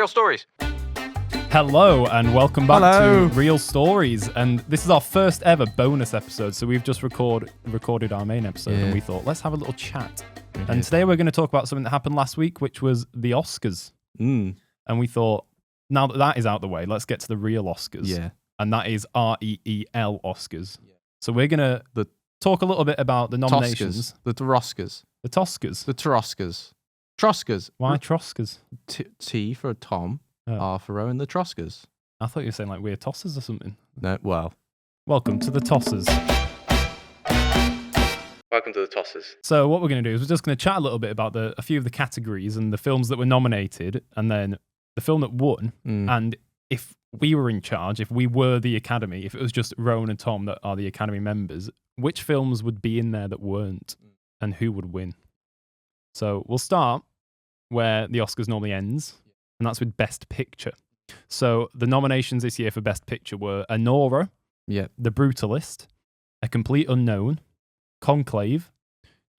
Real Stories. Hello and welcome back Hello. to Real Stories, and this is our first ever bonus episode. So we've just recorded our main episode, and we thought let's have a little chat. And today we're going to talk about something that happened last week, which was the Oscars. And we thought, now that that is out the way, let's get to the real Oscars. Yeah. And that is REEL Oscars. Yeah. So we're going to talk a little bit about the nominations. Toscas. The Taroscas. The Toscas. The Taroscas. Troscas. Why Troscas? T for Tom. R for Rowan. The Troscas. I thought you were saying like we're tossers or something. No, well. Welcome to the Tossers. Welcome to the Tossers. So what we're going to do is we're just going to chat a little bit about a few of the categories and the films that were nominated, and then the film that won. And if we were in charge, if we were the Academy, if it was just Rowan and Tom that are the Academy members, which films would be in there that weren't, and who would win? So we'll start where the Oscars normally ends, and that's with Best Picture. So the nominations this year for Best Picture were Anora, The Brutalist, A Complete Unknown, Conclave,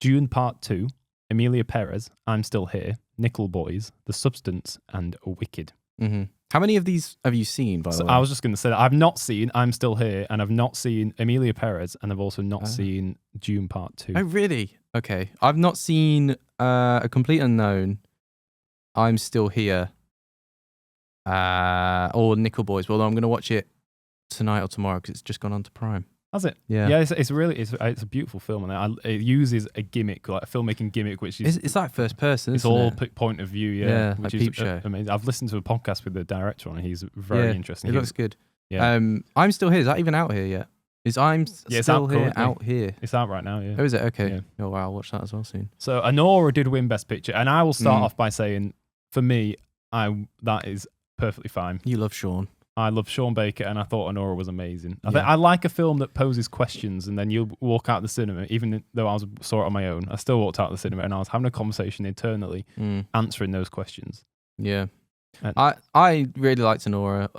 Dune Part 2, Emilia Perez, I'm Still Here, Nickel Boys, The Substance, and Wicked. How many of these have you seen, by the way? I was just going to say that I've not seen I'm Still Here, and I've not seen Emilia Perez, and I've also not seen Dune Part 2. Oh, really? Okay. I've not seen A Complete Unknown, I'm Still Here, or Nickel Boys. Well, I'm going to watch it tonight or tomorrow because it's just gone on to Prime. Has it? Yeah. Yeah, it's really a beautiful film, and it uses a gimmick, like a filmmaking gimmick, which is It's like first person. it's isn't all it? point of view, Yeah, which like is Peep Show. amazing. I've listened to a podcast with the director on it. He's very interesting. It looks good. Yeah. I'm Still Here. Is that even out here yet? Is it's Still out Here currently. out here? It's out right now. Yeah. Oh, is it? Okay. Yeah. Oh, wow. I'll watch that as well soon. So Anora did win Best Picture, and I will start off by saying, for me, that is perfectly fine. You love Sean. I love Sean Baker, and I thought Anora was amazing. I like a film that poses questions, and then you walk out the cinema, even though I saw it on my own. I still walked out the cinema, and I was having a conversation internally, answering those questions. Yeah. I really liked Anora.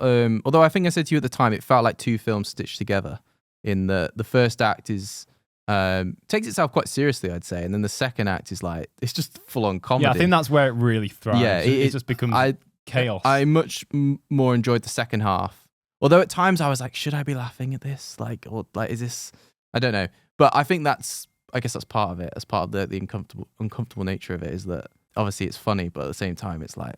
Although I think I said to you at the time, it felt like two films stitched together. In the first act is takes itself quite seriously, I'd say, and then the second act is like it's just full on comedy. Yeah, I think that's where it really thrives. Yeah, it just becomes chaos. I much more enjoyed the second half. Although at times I was like, should I be laughing at this? Is this? I don't know. But I think I guess that's part of it. As part of the uncomfortable nature of it is that obviously it's funny, but at the same time it's like,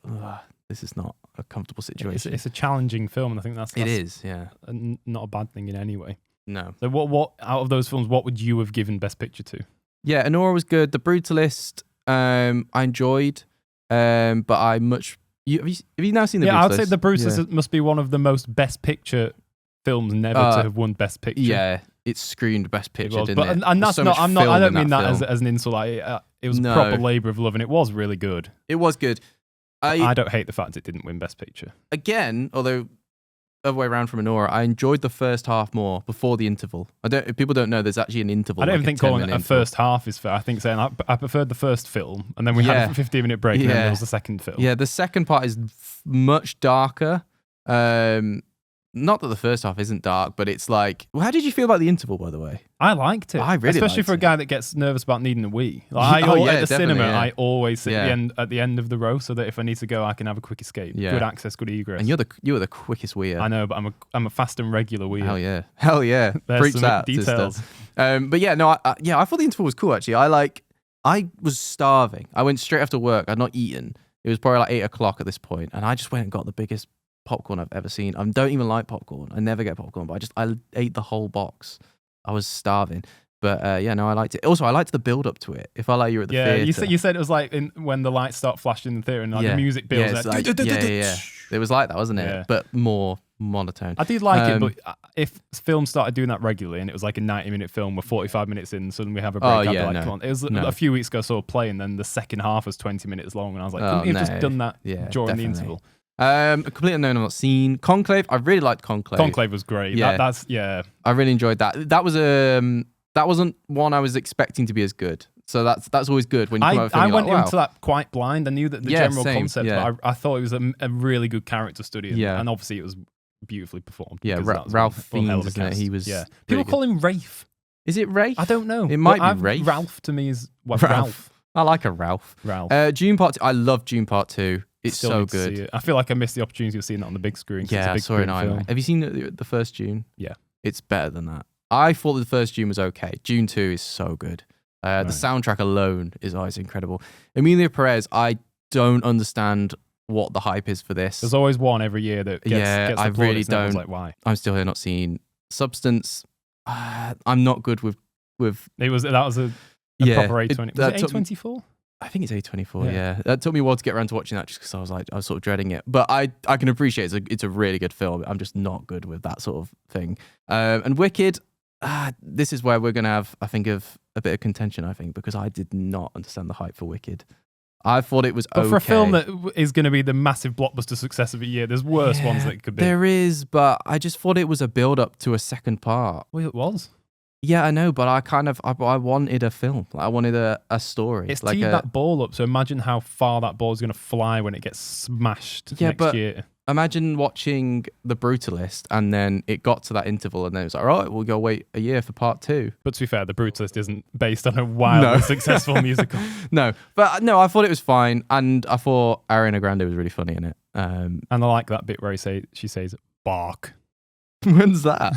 this is not a comfortable situation. It's a challenging film, and I think that's it is. Yeah, not a bad thing in any way. No. So what out of those films, what would you have given Best Picture to? Yeah, Anora was good. The Brutalist, I enjoyed, but I much. Have you now seen The Brutalist? Yeah, I'd say The Brutalist must be one of the most Best Picture films never to have won Best Picture. Yeah, it screamed Best Picture, didn't it? And that's so not. I don't mean that film. as an insult. It was a proper labour of love, and it was really good. It was good. I don't hate the fact it didn't win Best Picture. Again, although other way around from Anora, I enjoyed the first half more before the interval. People don't know there's actually an interval. I don't even think calling it a interval. first half is fair. I think saying I preferred the first film, and then we had a 15-minute break, and then there was the second film. Yeah, the second part is much darker. Not that the first half isn't dark, but it's like... Well, how did you feel about the interval, by the way? I liked it. I really Especially liked for a it. guy that gets nervous about needing a wee. At the cinema, I always sit at the end of the row so that if I need to go, I can have a quick escape. Yeah. Good access, good egress. And you were the quickest weir. I know, but I'm a fast and regular weir. Hell yeah. There's Preach some that, details. Sister. But yeah, no, I thought the interval was cool, actually. I was starving. I went straight after work. I'd not eaten. It was probably like 8 o'clock at this point, and I just went and got the biggest popcorn I've ever seen. I don't even like popcorn. I never get popcorn, but I ate the whole box. I was starving. But I liked it. Also, I liked the build up to it. It felt like you were at the theatre. You said it was like when the lights start flashing in the theatre and the music builds. Yeah. It was like that, wasn't it? Yeah. But more monotone. I did like it, but if films started doing that regularly and it was like a 90-minute film, we're 45 minutes in, suddenly we have a break. I'd be like, come on. It was a few weeks ago I saw a play, and then the second half was 20 minutes long, and I was like, couldn't you have just done that during the interval? A Complete Unknown I've not seen. Conclave, I really liked Conclave. Conclave was great. Yeah. I really enjoyed that. That wasn't one I was expecting to be as good. So that's always good when you come out. I went into that quite blind. I knew that the general concept, but I thought it was a really good character study, and obviously it was beautifully performed. Yeah, Ralph Fiennes, isn't it? He was. Yeah, people call him Rafe. Is it Rafe? I don't know. It might be Rafe. Ralph to me is Ralph. I like a Ralph. Ralph. Dune Part 2. I love Dune Part 2. It's Still so need to see good. it. I feel like I missed the opportunity of seeing that on the big screen. 'Cause Yeah, I it's a saw big it in screen film. IMAX. Have you seen the first Dune? Yeah. It's better than that. I thought the first Dune was okay. Dune 2 is so good. The soundtrack alone is always incredible. Emilia Perez, I don't understand what the hype is for this. There's always one every year that gets the I really plaudits and everyone's don't. like, why? I'm still here not seeing Substance. I'm not good with. That was a proper A20. Was it A24? I think it's A24. Yeah, that took me a while to get around to watching that, just because I was sort of dreading it. But I can appreciate it's a really good film. I'm just not good with that sort of thing. And Wicked, this is where we're gonna have, I think, a bit of contention. I think, because I did not understand the hype for Wicked. I thought it was okay. But for a film that is going to be the massive blockbuster success of a year, there's worse ones that it could be. There is, but I just thought it was a build up to a second part. Well, it was. Yeah, I know, but I wanted a film. I wanted a story. It's like teed that ball up, so imagine how far that ball is going to fly when it gets smashed next year. Imagine watching The Brutalist and then it got to that interval and then it was like, all right, we'll go wait a year for part 2. But to be fair, The Brutalist isn't based on a wildly successful musical. No, but no, I thought it was fine, and I thought Ariana Grande was really funny in it. And I like that bit where she says, bark. When's that?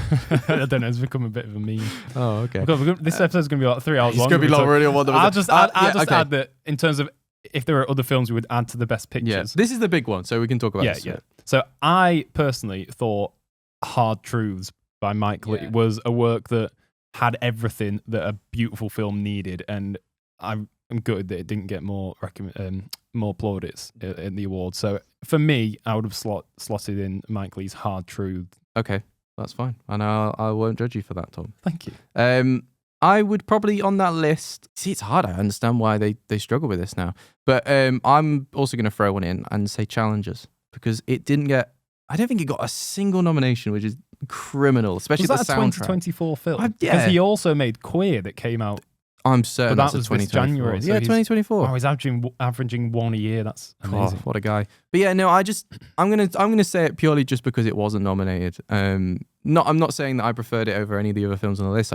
I don't know. It's become a bit of a meme. Oh, okay. This episode's going to be like 3 hours long. It's going to be longer. I'll just add that in terms of if there are other films we would add to the best pictures. Yeah, this is the big one, so we can talk about this. Yeah. So I personally thought Hard Truths by Mike Leigh was a work that had everything that a beautiful film needed, and I'm gutted that it didn't get more plaudits in the awards. So for me, I would have slotted in Mike Leigh's Hard Truths. Okay, that's fine. And I won't judge you for that, Tom. Thank you. I would probably on that list. See, it's hard. I understand why they struggle with this now. But I'm also going to throw one in and say Challengers, because it didn't get. I don't think it got a single nomination, which is criminal, especially was that the a soundtrack. 2024 film? Yeah. Because he also made Queer that came out. I'm certain but that that's was this January. So 2024. He's averaging one a year. That's amazing. What a guy. But yeah, no, I'm gonna say it purely just because it wasn't nominated. I'm not saying that I preferred it over any of the other films on the list.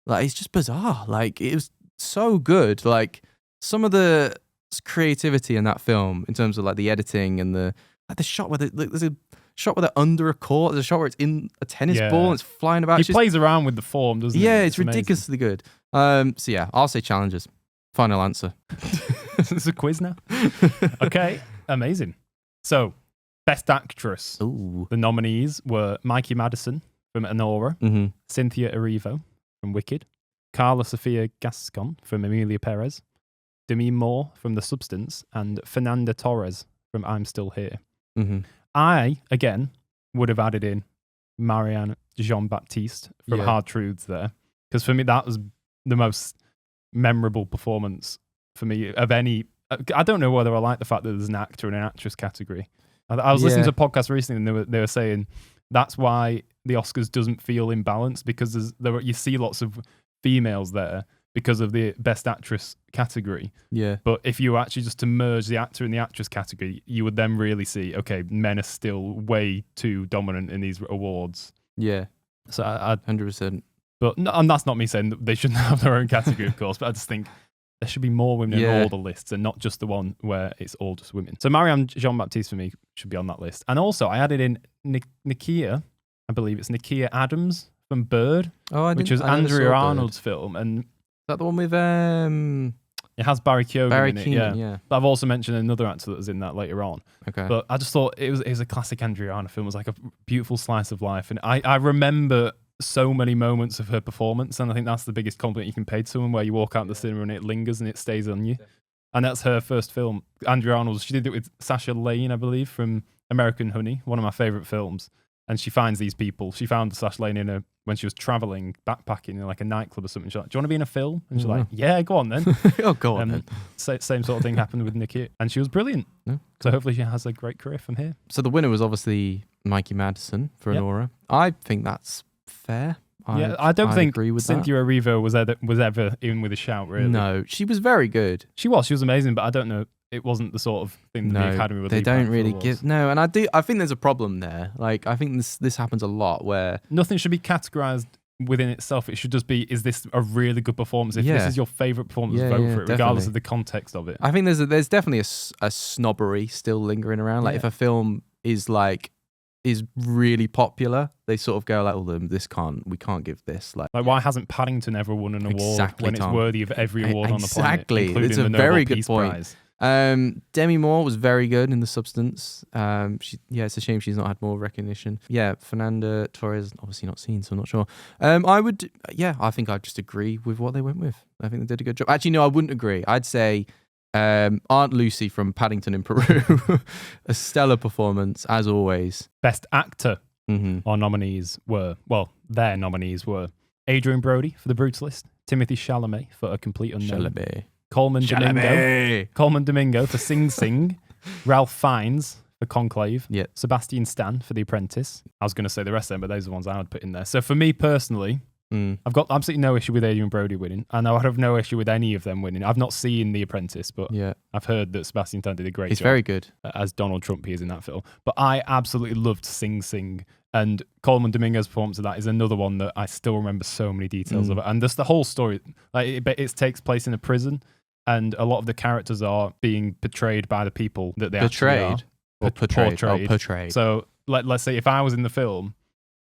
It's just bizarre. Like, it was so good. Like, some of the creativity in that film, in terms of like the editing and the shot where there's a shot where they're under a court. There's a shot where it's in a tennis ball and it's flying about. He plays around with the form, doesn't he? Yeah, it's ridiculously good. So yeah, I'll say Challengers. Final answer. It's a quiz now. Okay, amazing. So, Best Actress. Ooh. The nominees were Mikey Madison from Anora, Cynthia Erivo from Wicked, Carla Sofia Gascon from Emilia Perez, Demi Moore from The Substance, and Fernanda Torres from I'm Still Here. I, again, would have added in Marianne Jean-Baptiste from Hard Truths there, because for me that was the most memorable performance for me of any. I don't know whether I like the fact that there's an actor and an actress category. I was listening to a podcast recently and they were saying that's why the Oscars doesn't feel imbalanced, because you see lots of females there because of the Best Actress category. Yeah. But if you actually just to merge the actor and the actress category, you would then really see, okay, men are still way too dominant in these awards. Yeah. So I 100%. But and that's not me saying that they shouldn't have their own category, of course, but I just think there should be more women in all the lists and not just the one where it's all just women. So Marianne Jean-Baptiste for me should be on that list. And also I added in Nakia, I believe it's Nakia Adams from Bird, which was Andrea Arnold's film. And is that the one with it has Barry Keoghan in it, yeah. But I've also mentioned another actor that was in that later on. Okay. But I just thought it was a classic Andrea Arnold film. It was like a beautiful slice of life. And I remember so many moments of her performance, and I think that's the biggest compliment you can pay to someone, where you walk out the cinema and it lingers and it stays on you. And that's her first film. Andrea Arnold, she did it with Sasha Lane, I believe, from American Honey, one of my favourite films. And she finds these people. She found Sasha Lane when she was travelling, backpacking in like a nightclub or something. She's like, do you want to be in a film? And she's like, yeah, go on then. Go on then. Same sort of thing happened with Nikki. And she was brilliant. Yeah. So hopefully she has a great career from here. So the winner was obviously Mikey Madison for Anora. I think that's fair. I don't think Cynthia Erivo was ever in with a shout, really. No, she was very good. She was amazing, but I don't know. It wasn't the sort of thing that the Academy would they leave don't out really for give. No, and I think there's a problem there. Like, I think this happens a lot where nothing should be categorized within itself. It should just be, is this a really good performance? If this is your favourite performance, vote for it, regardless of the context of it. I think there's definitely a snobbery still lingering around. Like if a film is really popular, they sort of go like, we can't give this. Like why hasn't Paddington ever won an award when it's worthy of every award on the planet? Exactly, it's a very good point. Demi Moore was very good in The Substance. It's a shame she's not had more recognition. Yeah, Fernanda Torres, obviously not seen, so I'm not sure. I think I'd just agree with what they went with. I think they did a good job. Actually, no, I wouldn't agree. I'd say Aunt Lucy from Paddington in Peru, a stellar performance as always. Best actor. Our nominees were Adrian Brody for The Brutalist, Timothy Chalamet for A Complete Unknown, Coleman Domingo for Sing Sing, Ralph Fiennes for Conclave, Sebastian Stan for The Apprentice. I was going to say the rest of them, but those are the ones I would put in there. So for me personally, I've got absolutely no issue with Adrian Brody winning, and I would have no issue with any of them winning. I've not seen The Apprentice, but I've heard that Sebastian Stan did a great job. He's very good. As Donald Trump he is in that film. But I absolutely loved Sing Sing, and Coleman Domingo's performance of that is another one that I still remember so many details of it. And just the whole story, it takes place in a prison, and a lot of the characters are being portrayed by the people that they actually are. Portrayed. So let's say if I was in the film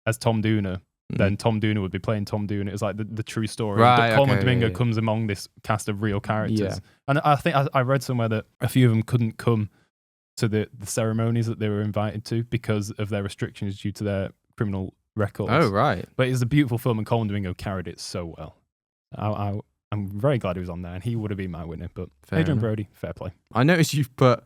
as Tom Dooner, then Tom Dooner would be playing Tom Dooner. It's like the true story. Right, Coleman Domingo comes among this cast of real characters. Yeah. And I think I read somewhere that a few of them couldn't come to the ceremonies that they were invited to because of their restrictions due to their criminal records. Oh, right. But it's a beautiful film, and Coleman Domingo carried it so well. I'm very glad he was on there, and he would have been my winner. But Adrian Brody, fair play. I noticed you've put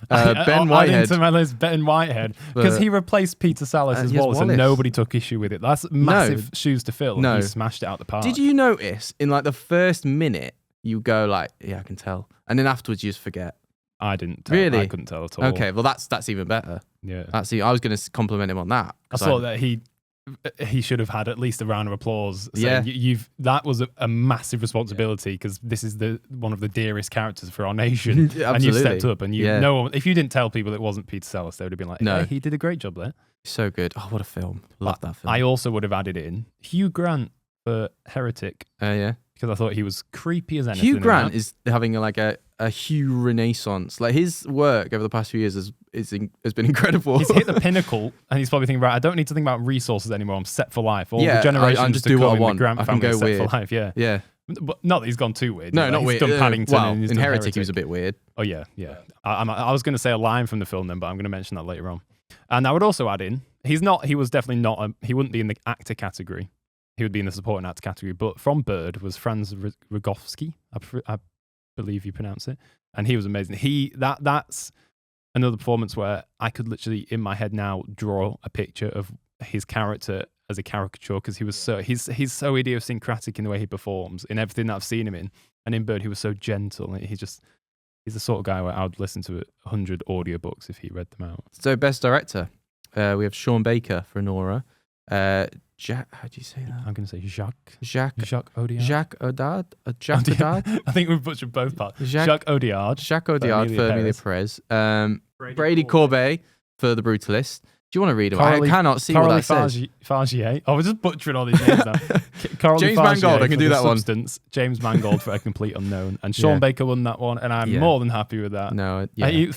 Ben Whitehead into my list, Ben Whitehead, because he replaced Peter Sallis as Wallace, and nobody took issue with it. That's massive shoes to fill. No. He smashed it out the park. Did you notice in like the first minute you go like, yeah, I can tell, and then afterwards you just forget? I didn't tell. Really? I couldn't tell at all. Okay, well that's even better. Yeah. I was going to compliment him on that. I thought that he should have had at least a round of applause. That was a massive responsibility, because this is one of the dearest characters for our nation. And you stepped up, and no one, if you didn't tell people it wasn't Peter Sallis, they would have been like, hey, he did a great job there. So good. Oh, what a film. Love that film. I also would have added in Hugh Grant for Heretic. Yeah. Because I thought he was creepy as anything. Hugh Grant is having like a Hugh renaissance. Like his work over the past few years has been incredible. He's hit the pinnacle, and he's probably thinking, right, I don't need to think about resources anymore. I'm set for life. All the generations just do what I want. The Grant family go set weird. For life. Yeah. But not that he's gone too weird. No, not he's weird. Done Paddington. And in Heretic, he was a bit weird. Oh yeah. I was going to say a line from the film then, but I'm going to mention that later on. And I would also add in, he was definitely not. He wouldn't be in the actor category. He would be in the supporting actor category. But from Bird was Franz Rogowski, I believe you pronounce it, and he was amazing. That's another performance where I could literally in my head now draw a picture of his character as a caricature, because he was he's so idiosyncratic in the way he performs in everything that I've seen him in. And in Bird, he was so gentle. He's the sort of guy where I would listen to 100 audiobooks if he read them out. So best director, we have Sean Baker for Nora. Jack, how do you say that? I'm going to say Jacques Audiard. Jacques Audiard. I think we've butchered both parts. Jacques Audiard. Jacques Audiard for Amelia Perez. Brady Corbet for The Brutalist. Do you want to read them? I cannot see what that says. Fargier. Oh, we're just butchering all these names now. James Mangold, I can do that one. James Mangold for A Complete Unknown. And Sean Baker won that one, and I'm more than happy with that. No, the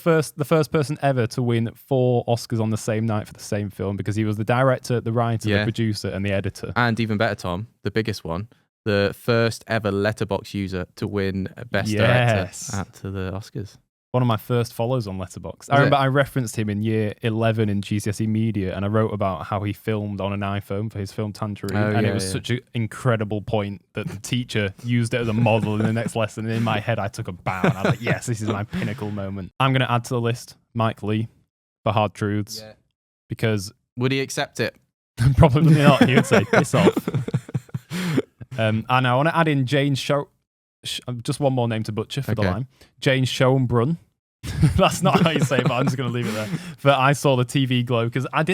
first person ever to win 4 Oscars on the same night for the same film, because he was the director, the writer, the producer, and the editor. And even better, Tom, the biggest one, the first ever Letterboxd user to win Best Director at the Oscars. One of my first follows on Letterboxd. I remember I referenced him in year 11 in GCSE Media, and I wrote about how he filmed on an iPhone for his film Tangerine. It was such an incredible point that the teacher used it as a model in the next lesson. And in my head, I took a bow, and I was like, yes, this is my pinnacle moment. I'm going to add to the list Mike Leigh for Hard Truths, because... Would he accept it? Probably not. He would say, piss off. And I want to add in Jane just one more name to butcher for the line. Jane Schoenbrunn. That's not how you say it, but I'm just going to leave it there. But I saw the TV Globe, because I've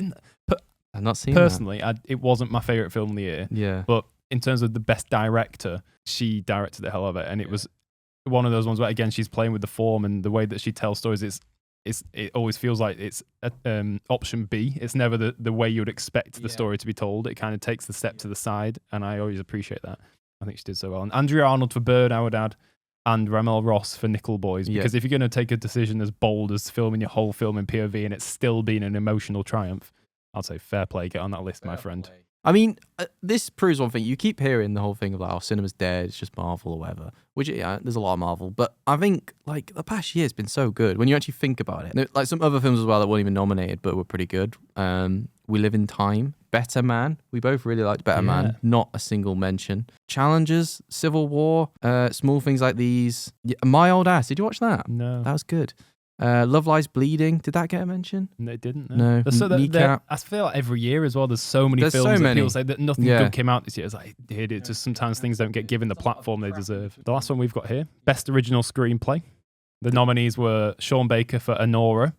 not seen personally, it wasn't my favourite film of the year. Yeah. But in terms of the best director, she directed the hell of it. And it was one of those ones where, again, she's playing with the form and the way that she tells stories. it always feels like it's option B. It's never the way you would expect the story to be told. It kind of takes the step to the side, and I always appreciate that. I think she did so well. And Andrea Arnold for Bird, I would add, and Ramel Ross for Nickel Boys, because if you're going to take a decision as bold as filming your whole film in POV and it's still been an emotional triumph, I'd say fair play, get on that list, my friend. I mean, this proves one thing. You keep hearing the whole thing of like, oh, cinema's dead, it's just Marvel or whatever, which, there's a lot of Marvel, but I think like the past year has been so good when you actually think about it. Like some other films as well that weren't even nominated but were pretty good. We Live in Time, Better Man. We both really liked Better Man. Not a single mention. Challengers, Civil War, small things like these. My Old Ass. Did you watch that? No. That was good. Love Lies Bleeding. Did that get a mention? No, it didn't. No. I feel like every year as well, there's so many films that people say that nothing good came out this year. It's like, it just sometimes things don't get given the platform they deserve. The last one we've got here, Best Original Screenplay. The nominees were Sean Baker for Anora,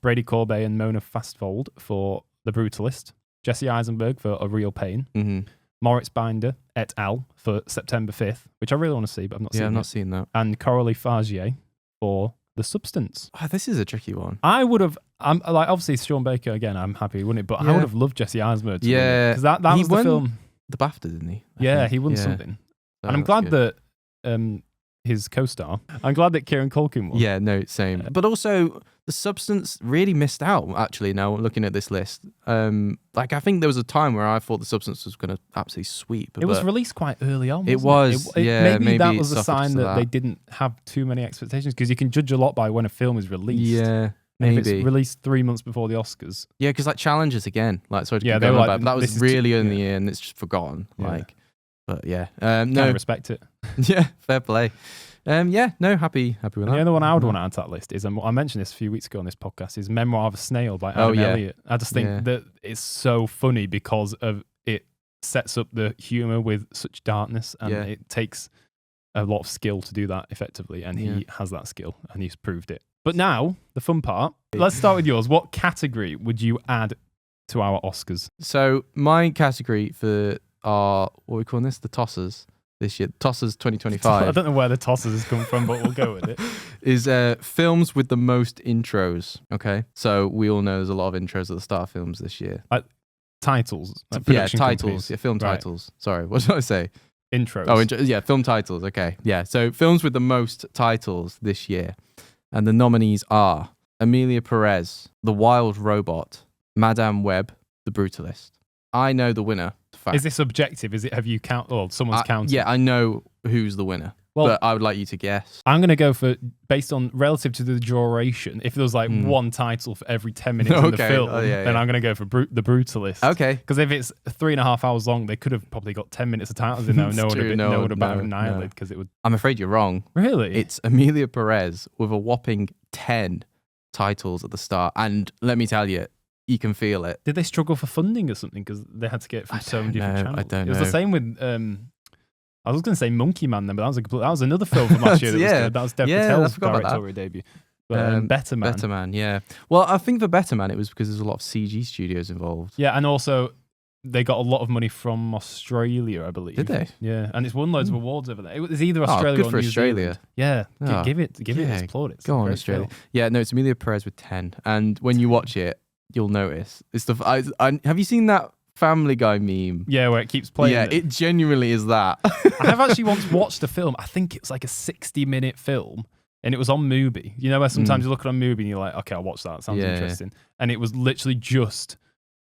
Brady Corbet and Mona Fastvold for The Brutalist, Jesse Eisenberg for A Real Pain, Moritz Binder et al. For September 5th, which I really want to see, but I've not seen it. Yeah, I've not seen that. And Coralie Fagier for The Substance. Oh, this is a tricky one. I would have, like obviously Sean Baker again, I'm happy, wouldn't it? But I would have loved Jesse Eisenberg to win it, because that was the film. The BAFTA, didn't he? He won something. And I'm glad that his co-star, I'm glad that Kieran Culkin won. Yeah, no, same. But also, The Substance really missed out, actually, now looking at this list. Like, I think there was a time where I thought The Substance was going to absolutely sweep. It was released quite early on, It was, maybe that was a sign that they didn't have too many expectations, because you can judge a lot by when a film is released. Yeah, maybe. If it's released 3 months before the Oscars. Yeah, because like Challengers again, like, sorry to keep going on about, but that was really early in the year and it's just forgotten. Like, but yeah. No. I respect it. Yeah, fair play. Happy with that. The other one I would want to add to that list is, I mentioned this a few weeks ago on this podcast, is Memoir of a Snail by Adam Elliott. I just think that it's so funny because of it sets up the humour with such darkness, and it takes a lot of skill to do that effectively, and he has that skill, and he's proved it. But now, the fun part. Let's start with yours. What category would you add to our Oscars? So my category for our, what are we calling this? The Tossers. This year, Tossers 2025. I don't know where the Tossers has come from, but we'll go with it. Is films with the most intros. Okay, so we all know there's a lot of intros at the start of films this year. Titles, titles, companies. Film titles. Sorry, what did I say? Intros. Oh, film titles. Okay, yeah. So films with the most titles this year, and the nominees are Amelia Perez, The Wild Robot, Madame Web, The Brutalist. I know the winner. Fact. Is this objective? Have you someone's counted? Yeah, I know who's the winner. Well, but I would like you to guess. I'm going to go for, based on relative to the duration, if there was like one title for every 10 minutes in the film, then I'm going to go for The Brutalist. Okay. Because if it's 3.5 hours long, they could have probably got 10 minutes of titles in there. No one would have batted an eyelid, because it would. I'm afraid you're wrong. Really? It's Amelia Perez with a whopping 10 titles at the start. And let me tell you, you can feel it. Did they struggle for funding or something? Because they had to get it from so many different channels. I don't know. It was the same with, I was going to say Monkey Man then, but that was another film from last year that was good. That was Dev Patel's directorial debut. But, Better Man. Better Man, yeah. Well, I think for Better Man, it was because there's a lot of CG studios involved. Yeah, and also they got a lot of money from Australia, I believe. Did they? Yeah, and it's won loads of awards over there. It was either Australia good or for New Australia. Zealand. Yeah, give it its plaudits. Go on, Australia. Film. Yeah, no, it's Amelia Perez with 10. And when you watch it, you'll notice. It's have you seen that Family Guy meme? Yeah, where it keeps playing. Yeah, it genuinely is that. I have actually once watched a film. I think it was like a 60-minute film, and it was on Mubi. You know where sometimes you look at on Mubi and you're like, okay, I'll watch that. It sounds interesting. And it was literally just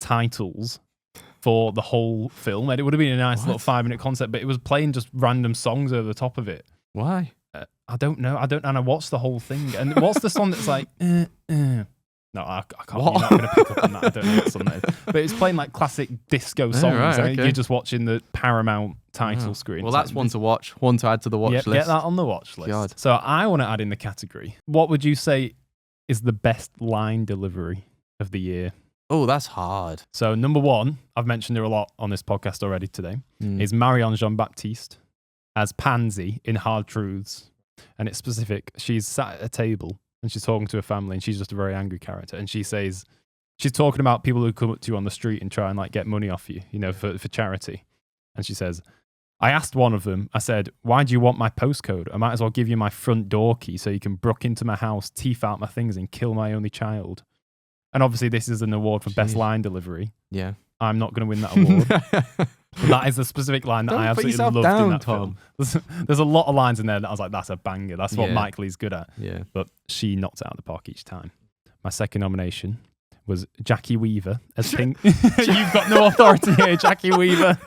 titles for the whole film, and it would have been a nice little 5-minute concept, but it was playing just random songs over the top of it. Why? I don't know. And I watched the whole thing. And what's the song that's like? No, I can't. What? You're not going to pick up on that. I don't know what song that is. But it's playing like classic disco songs. Right, okay. You're just watching the Paramount title screen. Well, that's one to watch. One to add to the watch list. Get that on the watch list. God. So I want to add in the category. What would you say is the best line delivery of the year? Oh, that's hard. So number one, I've mentioned her a lot on this podcast already today, is Marion Jean-Baptiste as Pansy in Hard Truths. And it's specific. She's sat at a table and she's talking to her family, and she's just a very angry character. And she says, she's talking about people who come up to you on the street and try and like get money off you, for charity. And she says, I asked one of them, I said, why do you want my postcode? I might as well give you my front door key so you can brook into my house, teeth out my things, and kill my only child. And obviously, this is an award for best line delivery. Yeah. I'm not going to win that award. But that is a specific line that I absolutely loved in that film. There's a lot of lines in there that I was like, that's a banger. That's what Mike Leigh's good at. Yeah. But she knocked it out of the park each time. My second nomination was Jackie Weaver as Pink. You've got no authority here, Jackie Weaver.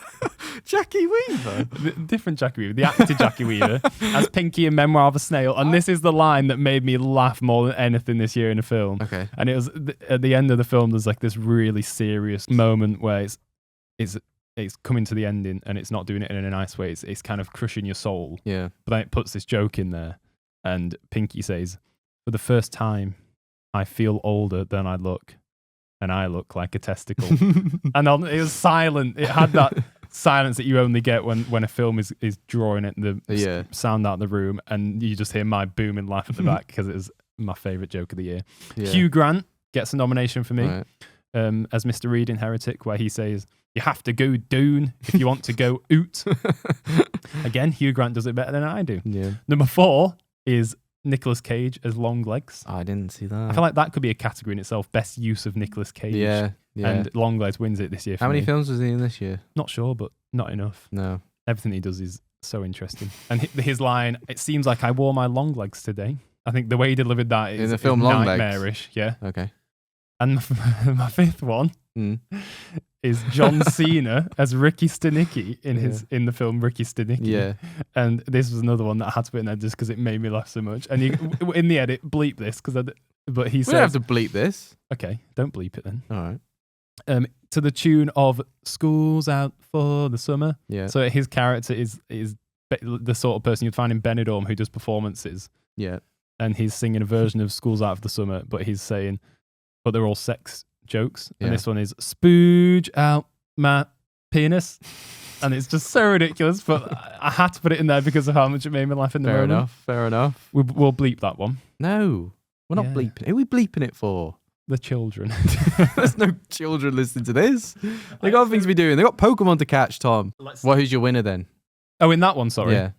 Jackie Weaver? Different Jackie Weaver. The actor Jackie Weaver as Pinky in Memoir of a Snail. And this is the line that made me laugh more than anything this year in a film. Okay. And it was at the end of the film, there's like this really serious moment where it's coming to the ending and it's not doing it in a nice way. It's kind of crushing your soul. Yeah. But then it puts this joke in there. And Pinky says, for the first time, I feel older than I look. And I look like a testicle. And it was silent. It had that silence that you only get when a film is drawing it, the sound out of the room, and you just hear my booming laugh at the back because it was my favourite joke of the year. Yeah. Hugh Grant gets a nomination for me as Mr. Reed in Heretic, where he says, you have to go doon if you want to go oot. Again, Hugh Grant does it better than I do. Yeah. Number 4 is Nicolas Cage as Longlegs. I didn't see that. I feel like that could be a category in itself. Best use of Nicolas Cage. Yeah. And Longlegs wins it this year. How many films was he in this year? Not sure, but not enough. No. Everything he does is so interesting. And his line, it seems like I wore my long legs today. I think the way he delivered that is, in the film Long nightmarish. Yeah. Okay. And my 5th one is John Cena as Ricky Stenicki in the film Ricky Stenicki. Yeah. And this was another one that I had to put in there just because it made me laugh so much. And in the edit, bleep this but he says, we don't have to bleep this. Okay, don't bleep it then. All right. To the tune of "School's Out for the Summer." Yeah. So his character is the sort of person you'd find in Benidorm who does performances. Yeah. And he's singing a version of "School's Out for the Summer," but he's saying, but they're all sex jokes. Yeah. And this one is "Spooge out my penis." And it's just so ridiculous, but I had to put it in there because of how much it made me laugh in the moment. Fair enough. We'll bleep that one. No, we're not bleeping. Who are we bleeping it for? The children. There's no children listening to this. They got things to be doing. They got Pokemon to catch, Tom. Who's your winner then? Oh, in that one, sorry. Yeah.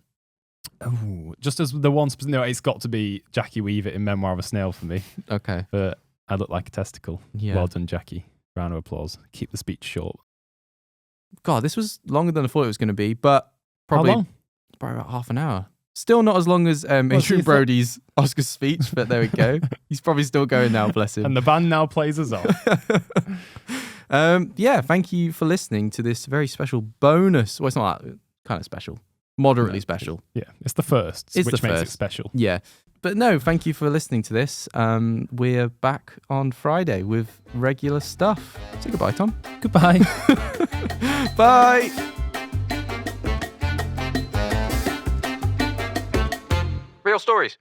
Oh, just as the one, no, it's got to be Jackie Weaver in Memoir of a Snail for me. Okay. But I look like a testicle. Yeah. Well done, Jackie. Round of applause. Keep the speech short. God, this was longer than I thought it was going to be, but probably about half an hour. Still not as long as Adrian Brody's Oscar speech, but there we go. He's probably still going now, bless him. And the band now plays us off. Yeah, thank you for listening to this very special bonus. Well, it's not that kind of special. Moderately special. Yeah, it's the first, which makes it special. Yeah. But no, thank you for listening to this. We're back on Friday with regular stuff. Say goodbye, Tom. Goodbye. Bye. Real stories.